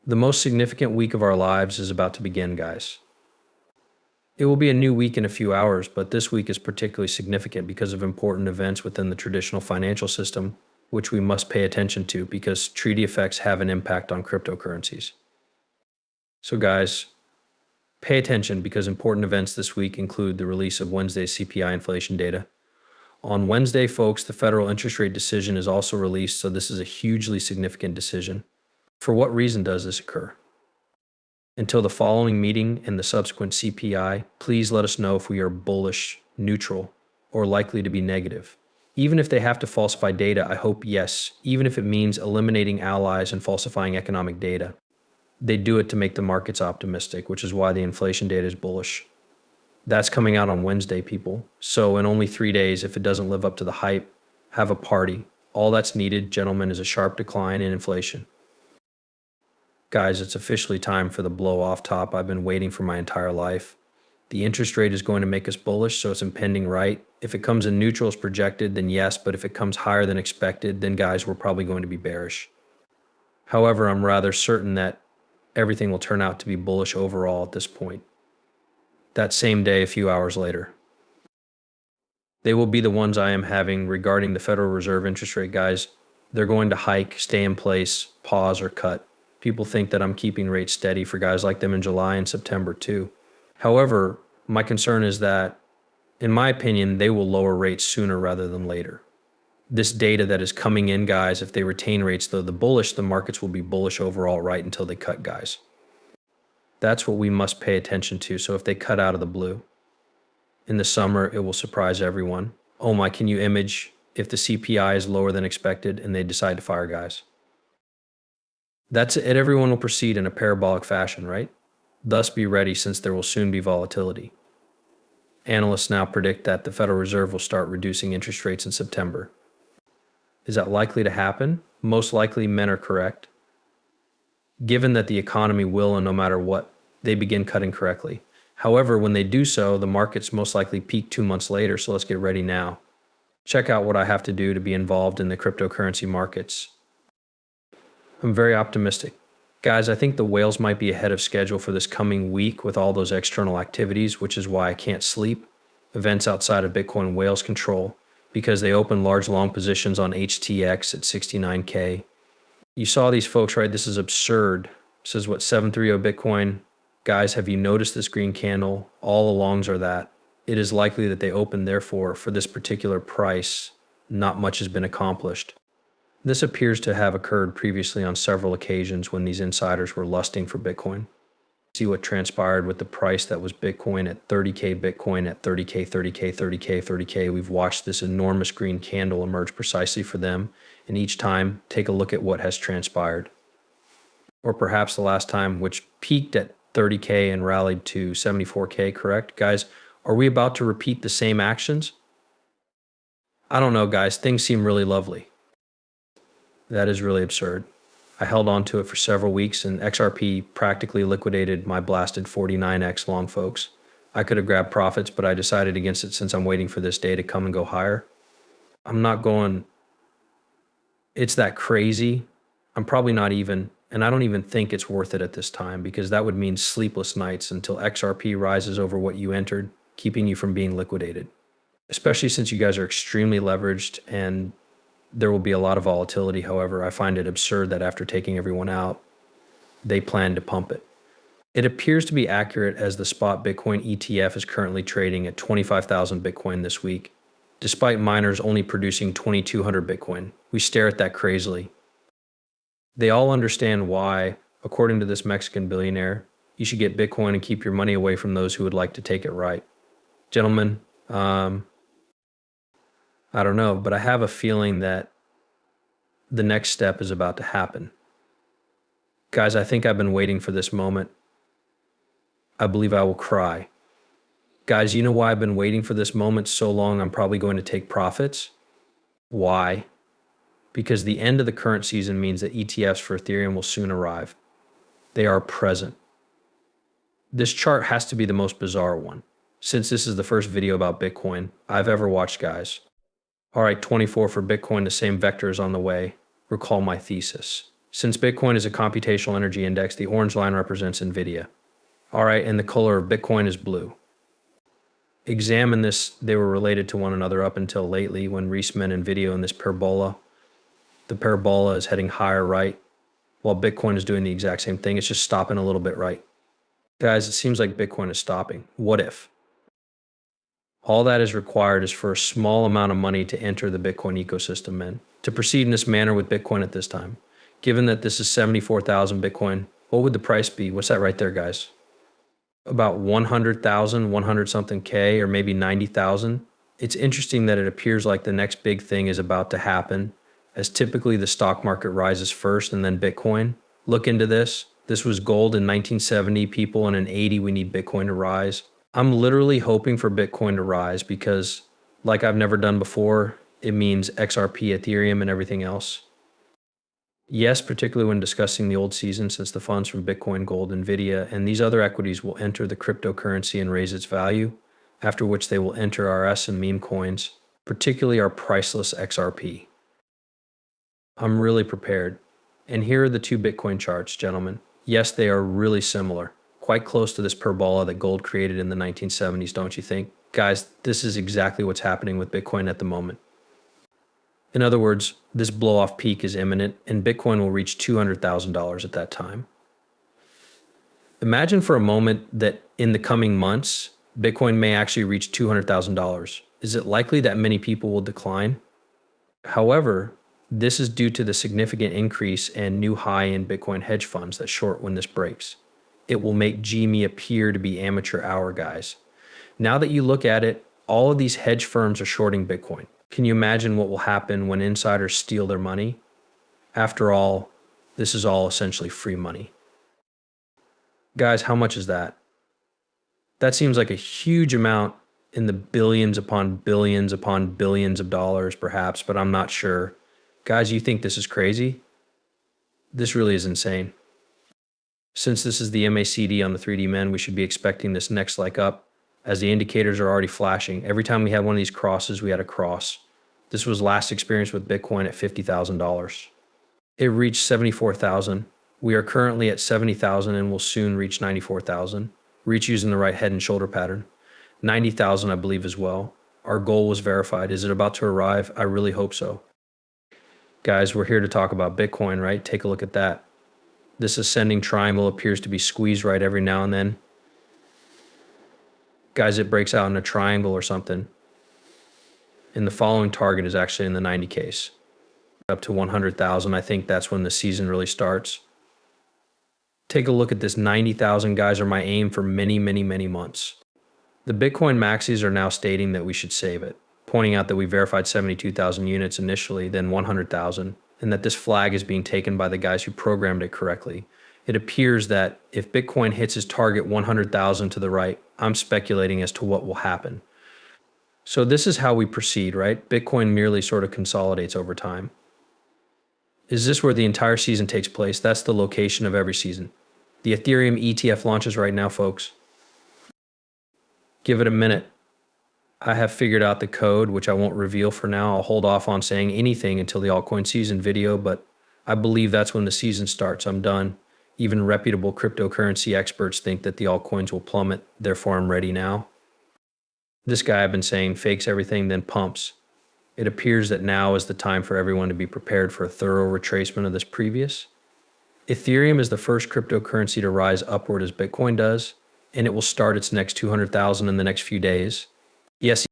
The most significant week of our lives is about to begin, guys. It will be a new week in a few hours, but this week is particularly significant because of important events within the traditional financial system, which we must pay attention to because treaty effects have an impact on cryptocurrencies. So guys, pay attention because important events this week include the release of Wednesday's CPI inflation data. On Wednesday, folks, the federal interest rate decision is also released, so this is a hugely significant decision. For what reason does this occur? Until the following meeting and the subsequent CPI, please let us know if we are bullish, neutral, or likely to be negative. Even if they have to falsify data, I hope yes, even if it means eliminating allies and falsifying economic data. They do it to make the markets optimistic, which is why the inflation data is bullish. That's coming out on Wednesday, people. So in only 3 days, if it doesn't live up to the hype, have a party. All that's needed, gentlemen, is a sharp decline in inflation. Guys, it's officially time for the blow off top I've been waiting for my entire life. The interest rate is going to make us bullish, so it's impending right. If it comes in neutral as projected, then yes, but if it comes higher than expected, then guys, we're probably going to be bearish. However, I'm rather certain that everything will turn out to be bullish overall at this point. That same day, a few hours later. They will be the ones I am having regarding the Federal Reserve interest rate, guys. They're going to hike, stay in place, pause, or cut. People think that I'm keeping rates steady for guys like them in July and September too. However, my concern is that, in my opinion, they will lower rates sooner rather than later. This data that is coming in, guys, if they retain rates, though the bullish, the markets will be bullish overall right until they cut, guys. That's what we must pay attention to. So if they cut out of the blue, in the summer, it will surprise everyone. Oh my, can you imagine if the CPI is lower than expected and they decide to fire guys? That's it. Everyone will proceed in a parabolic fashion, right? Thus be ready since there will soon be volatility. Analysts now predict that the Federal Reserve will start reducing interest rates in September. Is that likely to happen? Most likely men are correct. Given that the economy will, and no matter what, they begin cutting correctly. However, when they do so, the markets most likely peak 2 months later, so let's get ready now. Check out what I have to do to be involved in the cryptocurrency markets. I'm very optimistic. Guys, I think the whales might be ahead of schedule for this coming week with all those external activities, which is why I can't sleep. Events outside of Bitcoin whales control, because they open large long positions on Us.Thankx at 69K. You saw these folks, right? This is absurd. This is what, 730 Bitcoin. Guys, have you noticed this green candle? All alongs are that. It is likely that they open, therefore, for this particular price, not much has been accomplished. This appears to have occurred previously on several occasions when these insiders were lusting for Bitcoin. See what transpired with the price that was Bitcoin at 30K Bitcoin at 30K, 30K, 30K, 30K. We've watched this enormous green candle emerge precisely for them. And each time, take a look at what has transpired. Or perhaps the last time, which peaked at 30K and rallied to 74K, correct? Guys, are we about to repeat the same actions? I don't know, guys. Things seem really lovely. That is really absurd. I held on to it for several weeks, and XRP practically liquidated my blasted 49x long, folks. I could have grabbed profits, but I decided against it since I'm waiting for this day to come and go higher. I'm not going... It's that crazy. I'm probably not even, and I don't even think it's worth it at this time, because that would mean sleepless nights until XRP rises over what you entered, keeping you from being liquidated. Especially since you guys are extremely leveraged and there will be a lot of volatility. However, I find it absurd that after taking everyone out, they plan to pump it. It appears to be accurate as the spot Bitcoin ETF is currently trading at 25,000 Bitcoin this week, despite miners only producing 2,200 Bitcoin. We stare at that crazily. They all understand why, according to this Mexican billionaire, you should get Bitcoin and keep your money away from those who would like to take it right. Gentlemen, I don't know, but I have a feeling that the next step is about to happen. Guys, I think I've been waiting for this moment. I believe I will cry. Guys, you know why I've been waiting for this moment so long? I'm probably going to take profits. Why? Because the end of the current season means that ETFs for Ethereum will soon arrive. They are present. This chart has to be the most bizarre one, since this is the first video about Bitcoin I've ever watched, guys. All right, 24 for Bitcoin, the same vector is on the way. Recall my thesis. Since Bitcoin is a computational energy index, the orange line represents NVIDIA. All right, and the color of Bitcoin is blue. Examine this, they were related to one another up until lately when Reese meant NVIDIA in this parabola. The parabola is heading higher right, while Bitcoin is doing the exact same thing. It's just stopping a little bit right. Guys, it seems like Bitcoin is stopping. What if? All that is required is for a small amount of money to enter the Bitcoin ecosystem, man. To proceed in this manner with Bitcoin at this time. Given that this is 74,000 Bitcoin, what would the price be? What's that right there, guys? About 100,000, 100 something K, or maybe 90,000. It's interesting that it appears like the next big thing is about to happen, as typically the stock market rises first and then Bitcoin. Look into this. This was gold in 1970, people, and in 80 we need Bitcoin to rise. I'm literally hoping for Bitcoin to rise because, like I've never done before, it means XRP, Ethereum, and everything else. Yes, particularly when discussing the old season, since the funds from Bitcoin, gold, NVIDIA, and these other equities will enter the cryptocurrency and raise its value, after which they will enter our S and meme coins, particularly our priceless XRP. I'm really prepared. And here are the two Bitcoin charts, gentlemen. Yes, they are really similar, quite close to this parabola that gold created in the 1970s, don't you think? Guys, this is exactly what's happening with Bitcoin at the moment. In other words, this blow-off peak is imminent, and Bitcoin will reach $200,000 at that time. Imagine for a moment that in the coming months, Bitcoin may actually reach $200,000. Is it likely that many people will decline? However, this is due to the significant increase and new high in Bitcoin hedge funds that short when this breaks. It will make GME appear to be amateur hour, guys. Now that you look at it, all of these hedge firms are shorting Bitcoin. Can you imagine what will happen when insiders steal their money? After all, this is all essentially free money. Guys, how much is that? That seems like a huge amount in the billions upon billions upon billions of dollars, perhaps, but I'm not sure. Guys, you think this is crazy? This really is insane. Since this is the MACD on the 3D men, we should be expecting this next leg up, as the indicators are already flashing. Every time we had one of these crosses, we had a cross. This was last experienced with Bitcoin at $50,000. It reached 74,000. We are currently at 70,000 and will soon reach 94,000. Reach using the right head and shoulder pattern. 90,000, I believe, as well. Our goal was verified. Is it about to arrive? I really hope so. Guys, we're here to talk about Bitcoin, right? Take a look at that. This ascending triangle appears to be squeezed right every now and then. Guys, it breaks out in a triangle or something. And the following target is actually in the 90 case. Up to 100,000, I think that's when the season really starts. Take a look at this. 90,000 guys are my aim for many, many, many months. The Bitcoin maxis are now stating that we should save it, pointing out that we verified 72,000 units initially, then 100,000, and that this flag is being taken by the guys who programmed it correctly. It appears that if Bitcoin hits its target 100,000 to the right, I'm speculating as to what will happen. So this is how we proceed, right? Bitcoin merely sort of consolidates over time. Is this where the entire season takes place? That's the location of every season. The Ethereum ETF launches right now, folks. Give it a minute. I have figured out the code, which I won't reveal for now. I'll hold off on saying anything until the altcoin season video, but I believe that's when the season starts. I'm done. Even reputable cryptocurrency experts think that the altcoins will plummet, therefore I'm ready now. This guy I've been saying fakes everything, then pumps. It appears that now is the time for everyone to be prepared for a thorough retracement of this previous. Ethereum is the first cryptocurrency to rise upward as Bitcoin does, and it will start its next 200,000 in the next few days. Yes,